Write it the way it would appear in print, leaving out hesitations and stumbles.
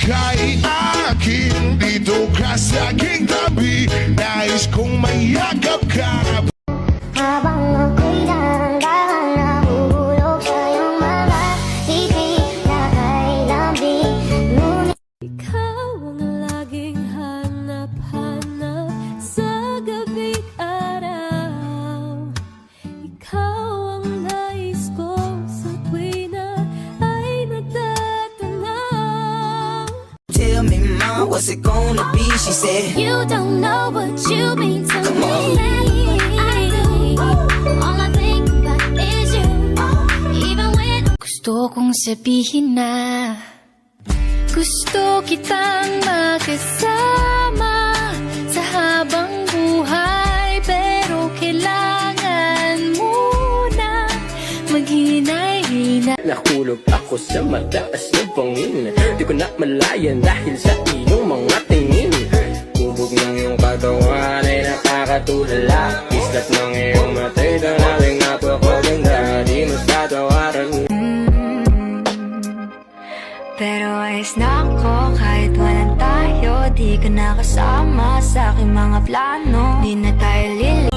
kay akin, dito ka sa aking tabi. Nais kong mayakap ka. Habang ako'y dahan-dahan nahuhulog sa iyong mga titig na kay lambing. Ngunit ikaw ang laging hanap-hanap sa gabing araw. Ikaw ang nais ko sa tuwi na ay nagtatanaw. Tell me, mom, what's it gonna be? She said, You don't know what you mean to Come me. on. I do. All I think about is you. Even when gusto kong sabihin na gusto kitang makasama sa habang buhay, pero kailangan muna maghinay-hinay. Nakulog ako sa mataas na bangin. Di ko na malayan dahil sa iyong mga tingin. Kubog ng iyong katawan ay nakakatulala. Islat ng iyong matay, tanawing napakaganda. Di mas tatawaran. Pero ayos na ako kahit walang tayo. Di ka nakasama sa aking mga plano. Di na tayo lili.